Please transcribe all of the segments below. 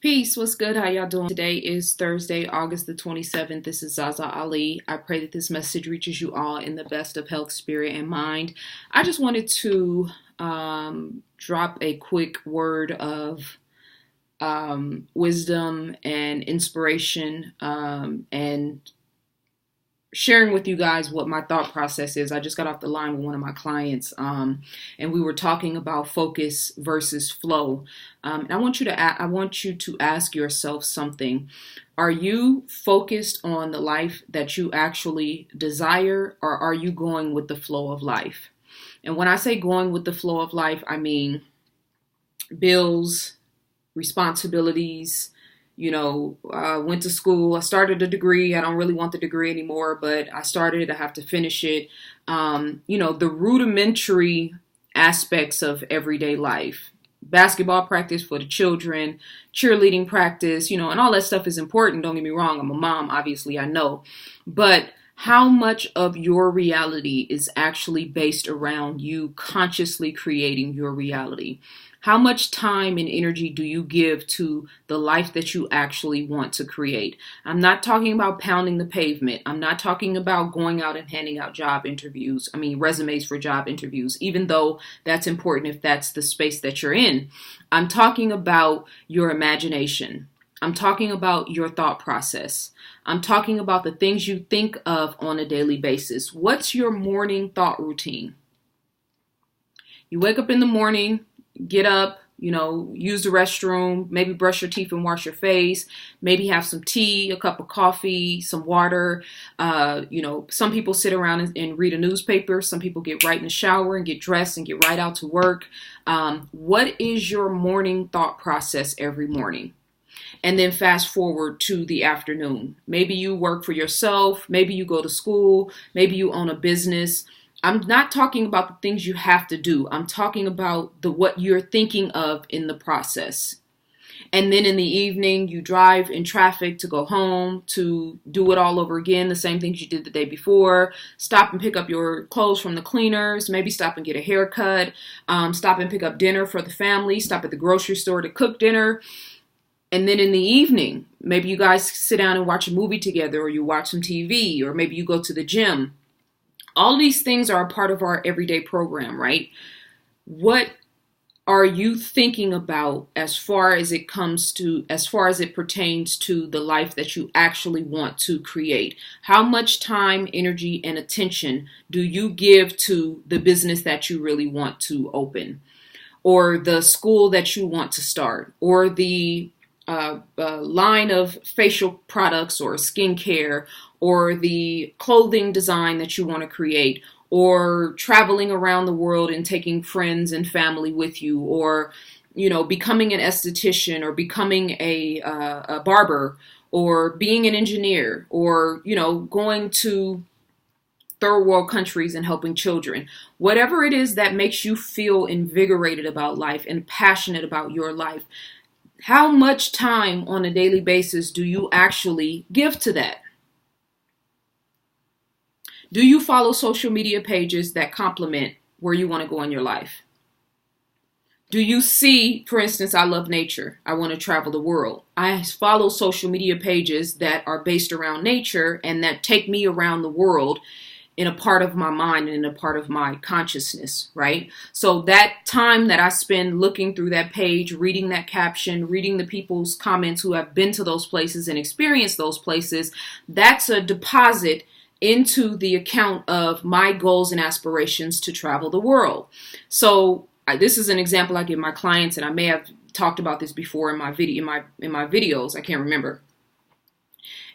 Peace, what's good? How y'all doing? Today is Thursday, August the 27th. This is ZaZaAli. I pray that this message reaches you all in the best of health, spirit, and mind. I just wanted to drop a quick word of wisdom and inspiration and sharing with you guys what my thought process is. I just got off the line with one of my clients, and we were talking about focus versus flow. And I want you to ask yourself something. Are you focused on the life that you actually desire, or are you going with the flow of life? And when I say going with the flow of life, I mean bills, responsibilities. Went to school. I started a degree. I don't really want the degree anymore, but I started it. I have to finish it. The rudimentary aspects of everyday life. Basketball practice for the children, cheerleading practice, and all that stuff is important. Don't get me wrong. I'm a mom, obviously, I know. But how much of your reality is actually based around you consciously creating your reality? How much time and energy do you give to the life that you actually want to create? I'm not talking about pounding the pavement. I'm not talking about going out and handing out resumes for job interviews, even though that's important if that's the space that you're in. I'm talking about your imagination. I'm talking about your thought process. I'm talking about the things you think of on a daily basis. What's your morning thought routine? You wake up in the morning, get up, use the restroom, maybe brush your teeth and wash your face, maybe have some tea, a cup of coffee, some water. Some people sit around and read a newspaper. Some people get right in the shower and get dressed and get right out to work. What is your morning thought process every morning? And then fast forward to the afternoon. Maybe you work for yourself. Maybe you go to school. Maybe you own a business. I'm not talking about the things you have to do. I'm talking about what you're thinking of in the process. And then in the evening, you drive in traffic to go home, to do it all over again, the same things you did the day before. Stop and pick up your clothes from the cleaners, maybe stop and get a haircut, stop and pick up dinner for the family, stop at the grocery store to cook dinner. And then in the evening, maybe you guys sit down and watch a movie together, or you watch some TV, or maybe you go to the gym. All these things are a part of our everyday program, right? What are you thinking about as far as it pertains to the life that you actually want to create? How much time, energy, and attention do you give to the business that you really want to open, or the school that you want to start, or the line of facial products or skincare, or the clothing design that you want to create, or traveling around the world and taking friends and family with you, or becoming an esthetician, or becoming a barber, or being an engineer, or going to third world countries and helping children. Whatever it is that makes you feel invigorated about life and passionate about your life, how much time on a daily basis do you actually give to that? Do you follow social media pages that complement where you want to go in your life? Do you see, for instance, I love nature. I want to travel the world. I follow social media pages that are based around nature and that take me around the world in a part of my mind and in a part of my consciousness, right? So that time that I spend looking through that page, reading that caption, reading the people's comments who have been to those places and experienced those places, that's a deposit into the account of my goals and aspirations to travel the world. So this is an example I give my clients, and I may have talked about this before in my videos. I can't remember.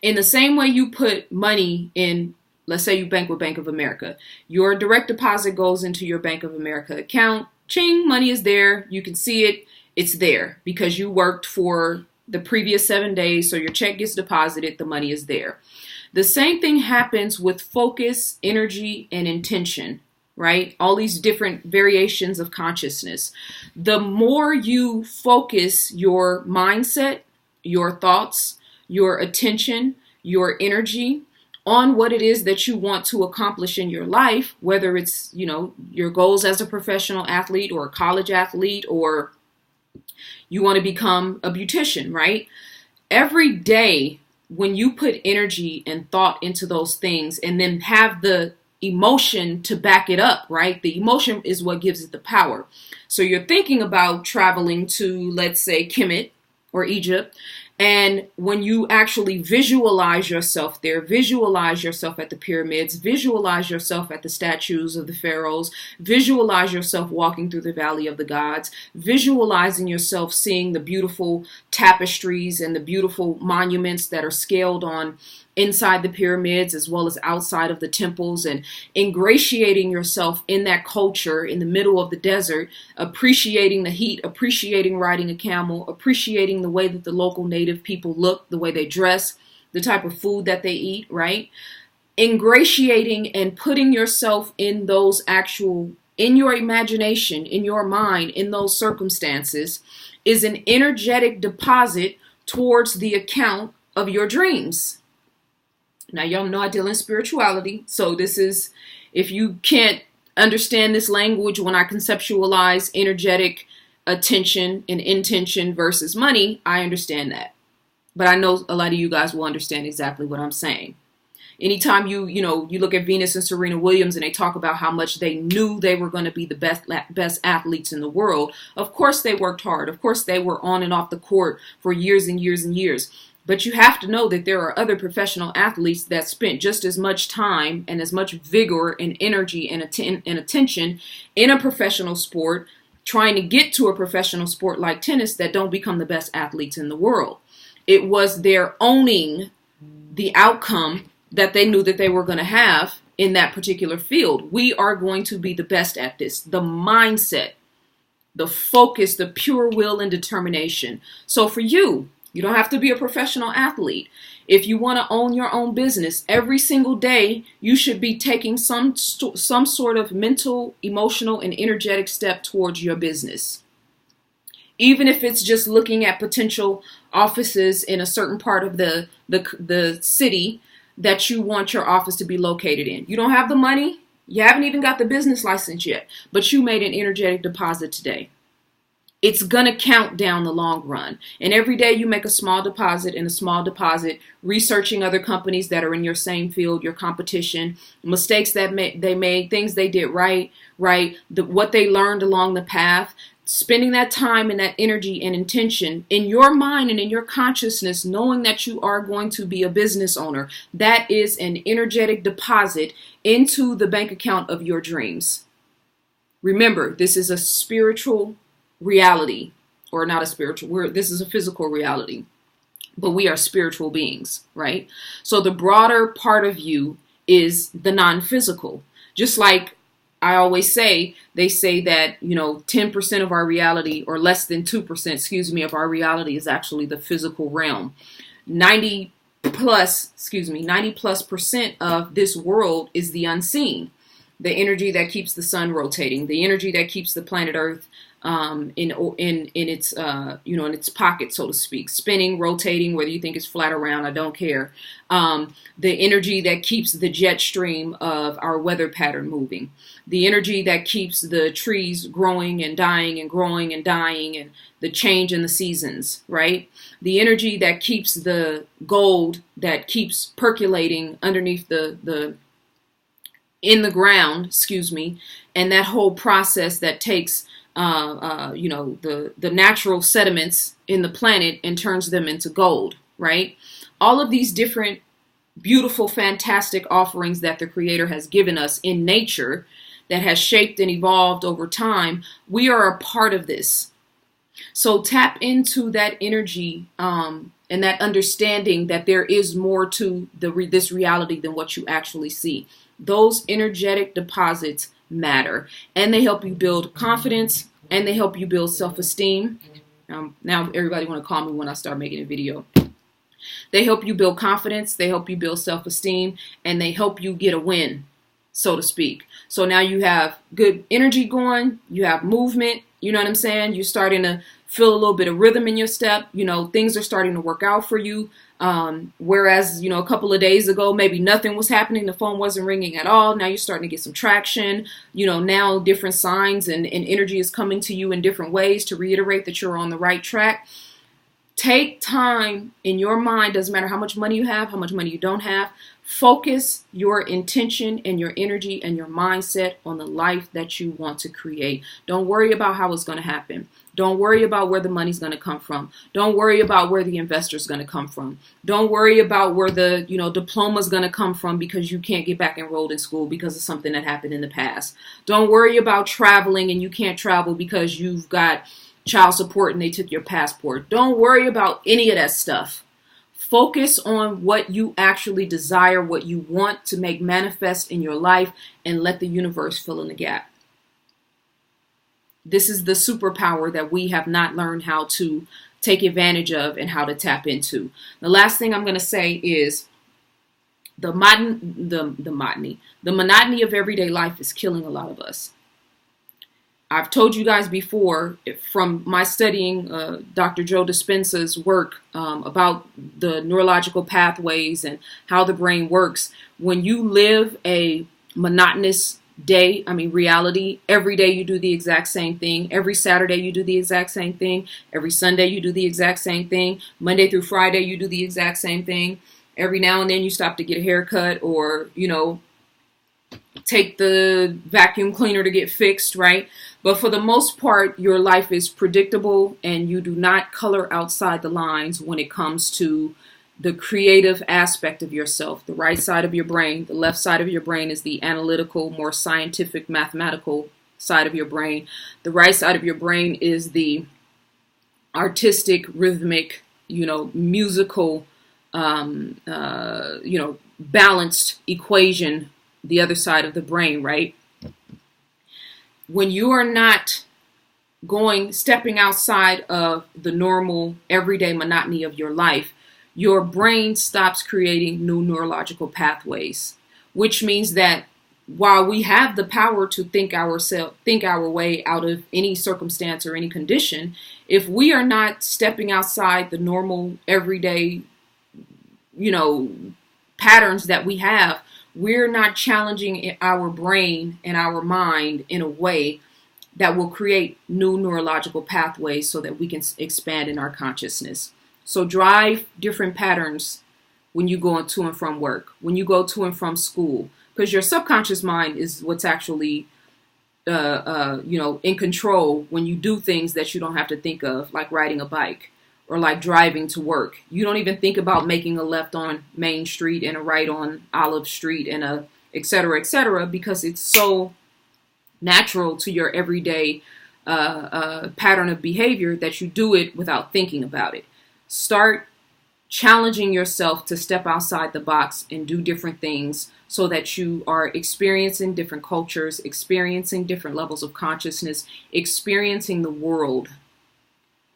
In the same way you put money in, let's say you bank with Bank of America. Your direct deposit goes into your Bank of America account. Ching, money is there. You can see it. It's there because you worked for the previous 7 days. So your check gets deposited. The money is there. The same thing happens with focus, energy, and intention, right? All these different variations of consciousness. The more you focus your mindset, your thoughts, your attention, your energy on what it is that you want to accomplish in your life, whether it's, your goals as a professional athlete or a college athlete or You want to become a beautician, right? Every day when you put energy and thought into those things and then have the emotion to back it up, right? The emotion is what gives it the power. So you're thinking about traveling to, let's say, Kemet or Egypt. And when you actually visualize yourself there, visualize yourself at the pyramids, visualize yourself at the statues of the pharaohs, visualize yourself walking through the valley of the gods, visualizing yourself seeing the beautiful tapestries and the beautiful monuments that are scaled on inside the pyramids as well as outside of the temples, and ingratiating yourself in that culture in the middle of the desert, appreciating the heat, appreciating riding a camel, appreciating the way that the local native people look, the way they dress, the type of food that they eat, right? Ingratiating and putting yourself in those actual, in your imagination, in your mind, in those circumstances is an energetic deposit towards the account of your dreams. Now, y'all know I deal in spirituality, so this is, if you can't understand this language when I conceptualize energetic attention and intention versus money, I understand that. But I know a lot of you guys will understand exactly what I'm saying. Anytime you look at Venus and Serena Williams and they talk about how much they knew they were going to be the best athletes in the world, of course they worked hard. Of course they were on and off the court for years and years and years. But you have to know that there are other professional athletes that spent just as much time and as much vigor and energy and attention in a professional sport trying to get to a professional sport like tennis that don't become the best athletes in the world. It was their owning the outcome that they knew that they were going to have in that particular field. We are going to be the best at this. The mindset, the focus, the pure will and determination. So for you, you don't have to be a professional athlete. If you want to own your own business, every single day you should be taking some sort of mental, emotional, and energetic step towards your business. Even if it's just looking at potential offices in a certain part of the city that you want your office to be located in. You don't have the money, you haven't even got the business license yet, but you made an energetic deposit today. It's going to count down the long run. And every day you make a small deposit and a small deposit, researching other companies that are in your same field, your competition, mistakes that they made, things they did right, what they learned along the path, spending that time and that energy and intention in your mind and in your consciousness, knowing that you are going to be a business owner. That is an energetic deposit into the bank account of your dreams. Remember, this is a spiritual reality, or not a spiritual, this is a physical reality, but we are spiritual beings, right? So the broader part of you is the non-physical. Just like I always say, they say that, 10% of our reality, or less than 2%, of our reality is actually the physical realm. 90 plus percent of this world is the unseen. The energy that keeps the sun rotating, the energy that keeps the planet Earth in its in its pocket, so to speak, spinning, rotating, whether you think it's flat or round, I don't care. The energy that keeps the jet stream of our weather pattern moving, the energy that keeps the trees growing and dying and growing and dying, and the change in the seasons, right? The energy that keeps the gold that keeps percolating underneath in the ground, and that whole process that takes the natural sediments in the planet and turns them into gold, right? All of these different beautiful, fantastic offerings that the Creator has given us in nature that has shaped and evolved over time, we are a part of this. So tap into that energy and that understanding that there is more to this reality than what you actually see. Those energetic deposits matter, and they help you build confidence, and they help you build self-esteem. Now everybody want to call me when I start making a video. They help you build confidence, they help you build self-esteem, and they help you get a win, so to speak. So now you have good energy going, you have movement, you know what I'm saying? You're starting to feel a little bit of rhythm in your step. Things are starting to work out for you. Whereas, a couple of days ago, maybe nothing was happening. The phone wasn't ringing at all. Now you're starting to get some traction. Now different signs and energy is coming to you in different ways to reiterate that you're on the right track. Take time in your mind, doesn't matter how much money you have, how much money you don't have. Focus your intention and your energy and your mindset on the life that you want to create. Don't worry about how it's going to happen. Don't worry about where the money's going to come from. Don't worry about where the investor's going to come from. Don't worry about where the, diploma's going to come from because you can't get back enrolled in school because of something that happened in the past. Don't worry about traveling and you can't travel because you've got child support and they took your passport. Don't worry about any of that stuff. Focus on what you actually desire, what you want to make manifest in your life, and let the universe fill in the gap. This is the superpower that we have not learned how to take advantage of and how to tap into. The last thing I'm going to say is the monotony of everyday life is killing a lot of us. I've told you guys before from my studying Dr. Joe Dispenza's work about the neurological pathways and how the brain works. When you live a monotonous reality, every day you do the exact same thing. Every Saturday you do the exact same thing. Every Sunday you do the exact same thing. Monday through Friday you do the exact same thing. Every now and then you stop to get a haircut or, take the vacuum cleaner to get fixed, right? But for the most part, your life is predictable and you do not color outside the lines when it comes to the creative aspect of yourself. The right side of your brain, the left side of your brain is the analytical, more scientific, mathematical side of your brain. The right side of your brain is the artistic, rhythmic, musical, balanced equation, the other side of the brain, right? When you are not stepping outside of the normal everyday monotony of your life, your brain stops creating new neurological pathways, which means that while we have the power to think our way out of any circumstance or any condition, if we are not stepping outside the normal everyday, patterns that we have, we're not challenging our brain and our mind in a way that will create new neurological pathways so that we can expand in our consciousness. So drive different patterns when you go to and from work, when you go to and from school, because your subconscious mind is what's actually, in control when you do things that you don't have to think of, like riding a bike or like driving to work. You don't even think about making a left on Main Street and a right on Olive Street and et cetera, because it's so natural to your everyday pattern of behavior that you do it without thinking about it. Start challenging yourself to step outside the box and do different things so that you are experiencing different cultures, experiencing different levels of consciousness, experiencing the world,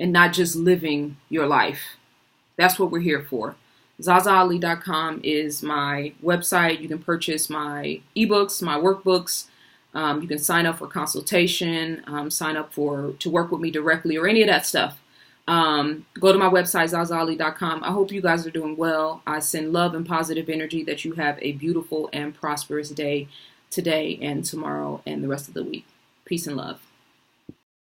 and not just living your life. That's what we're here for. ZaZaAli.com is my website. You can purchase my ebooks, my workbooks. You can sign up for consultation, sign up to work with me directly or any of that stuff. Go to my website, ZaZaAli.com. I hope you guys are doing well. I send love and positive energy that you have a beautiful and prosperous day today and tomorrow and the rest of the week. Peace and love.